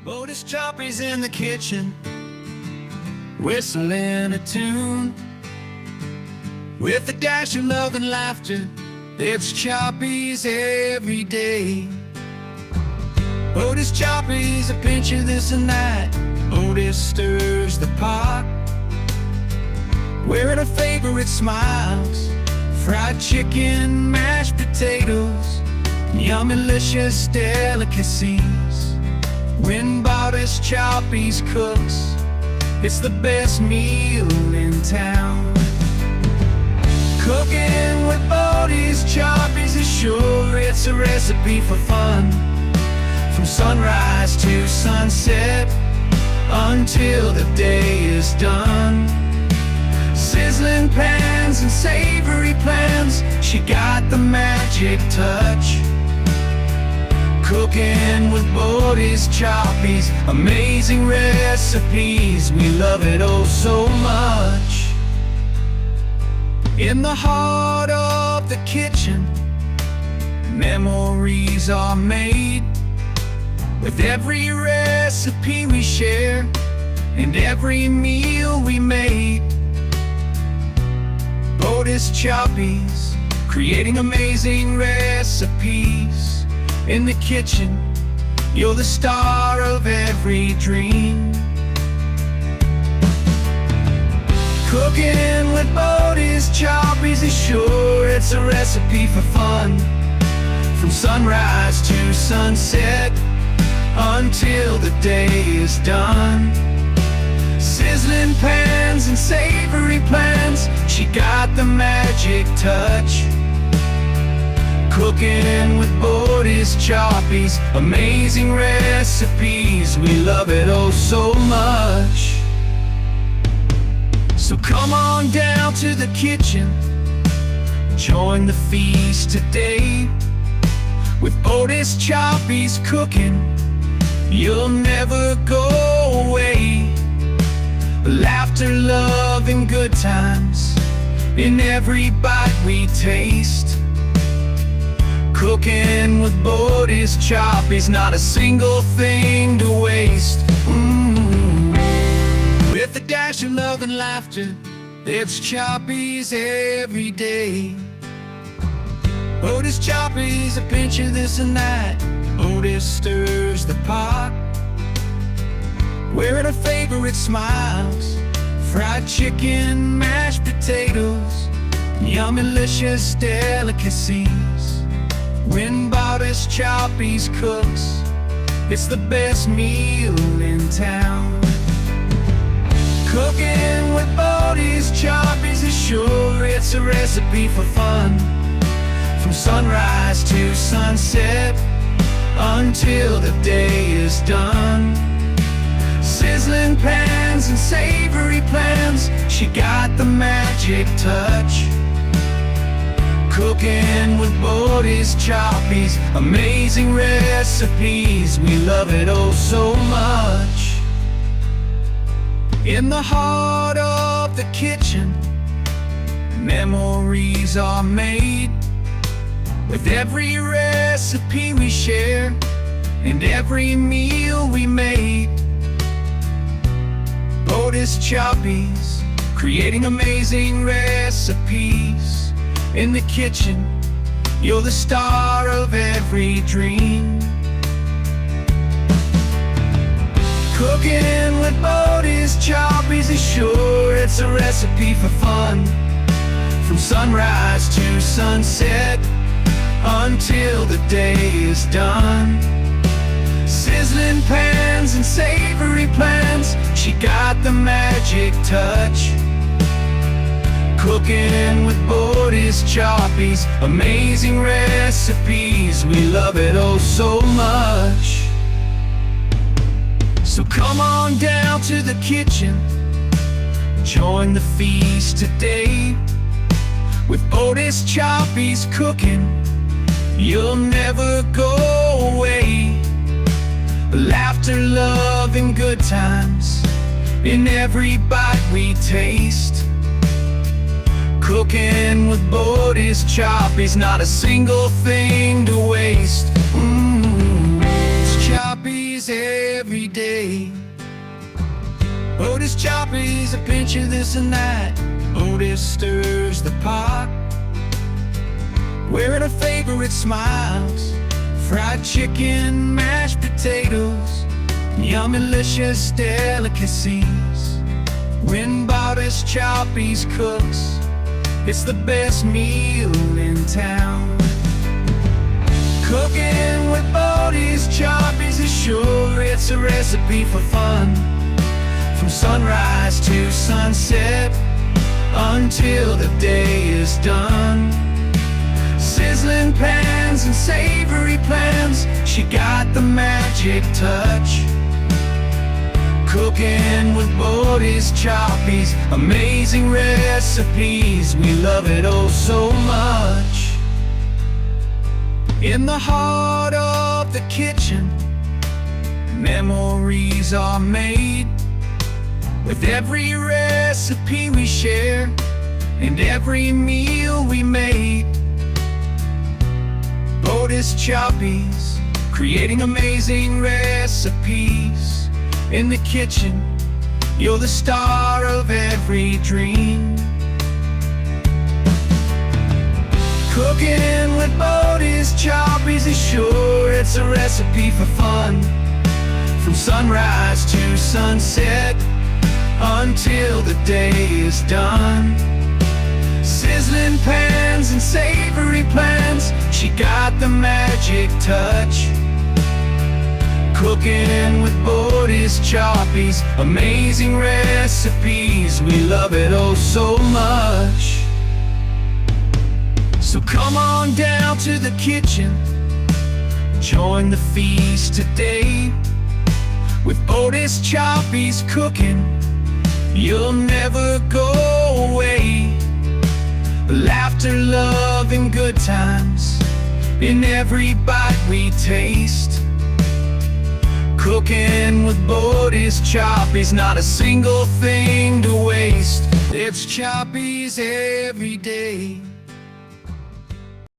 Otis Choppy's in the kitchen, whistling a tune. With a dash of love and laughter, it's Choppy's every day. Otis Choppy's a pinch of this and that. Otis stirs the pot, wearing her favorite smiles. Fried chicken, mashed potatoes, yummy-licious delicacies. When Otis Choppy's cooks, it's the best meal in town. Cooking with Otis Choppy's is sure it's a recipe for fun. From sunrise to sunset, until the day is done. Sizzling pans and savory plans, she got the magic touch. Cooking with Otis Choppy's, amazing recipes, we love it oh so much. In the heart of the kitchen, memories are made. With every recipe we share, and every meal we made. Otis Choppy's, creating amazing recipes. In the kitchen, you're the star of every dream. Cooking with Otis Choppy's is sure it's a recipe for fun. From sunrise to sunset, until the day is done. Sizzling pans and savory plans, she got the magic touch. Cooking with Otis Choppy's, amazing recipes, we love it oh so much. So come on down to the kitchen, join the feast today. With Otis Choppy's cooking, you'll never go away. Laughter, love, and good times in every bite we taste. Cooking with Otis Choppy's, not a single thing to waste. With a dash of love and laughter, it's Choppy's every day. Otis Choppy's, a pinch of this and that. Otis stirs the pot, wearing her favorite smiles. Fried chicken, mashed potatoes, yummy-licious delicacies. When Otis Choppy's cooks, it's the best meal in town. Cooking with Otis Choppy's is sure it's a recipe for fun. From sunrise to sunset, until the day is done. Sizzling pans and savory plans, she got the magic touch. Cooking with Otis Choppy's, amazing recipes, we love it oh so much. In the heart of the kitchen, memories are made. With every recipe we share, and every meal we made. Otis Choppy's, creating amazing recipes. In the kitchen, you're the star of every dream. Cooking with Otis Choppy's is sure it's a recipe for fun. From sunrise to sunset, until the day is done. Sizzling pans and savory plans, she got the magic touch. Cooking with Otis Choppy's, amazing recipes, we love it oh so much. So come on down to the kitchen, join the feast today. With Otis Choppy's cooking, you'll never go away. Laughter, love, and good times in every bite we taste. Cooking with Otis Choppy's, not a single thing to waste. It's Choppy's every day. Otis Choppies, a pinch of this and that. Otis stirs the pot, wearing her favorite smiles. Fried chicken, mashed potatoes, yummy-licious delicacies. When Otis Choppies cooks, it's the best meal in town. Cooking with Otis Choppies is sure it's a recipe for fun. From sunrise to sunset, until the day is done. Sizzling pans and savory plans, she got the magic touch. Cooking with Otis Choppies, amazing recipes, we love it oh so much. In the heart of the kitchen, memories are made. With every recipe we share, and every meal we made. Otis Choppies, creating amazing recipes. In the kitchen, you're the star of every dream. Cooking with Otis Choppies is sure it's a recipe for fun. From sunrise to sunset, until the day is done. Sizzling pans and savory plans, she got the magic touch. Cooking with Otis Choppies, amazing recipes, we love it oh so much. So come on down to the kitchen, join the feast today. With Otis Choppies cooking, you'll never go away. Laughter, love, and good times in every bite we taste. Cooking with Otis Choppies, not a single thing to waste. It's Choppies every day.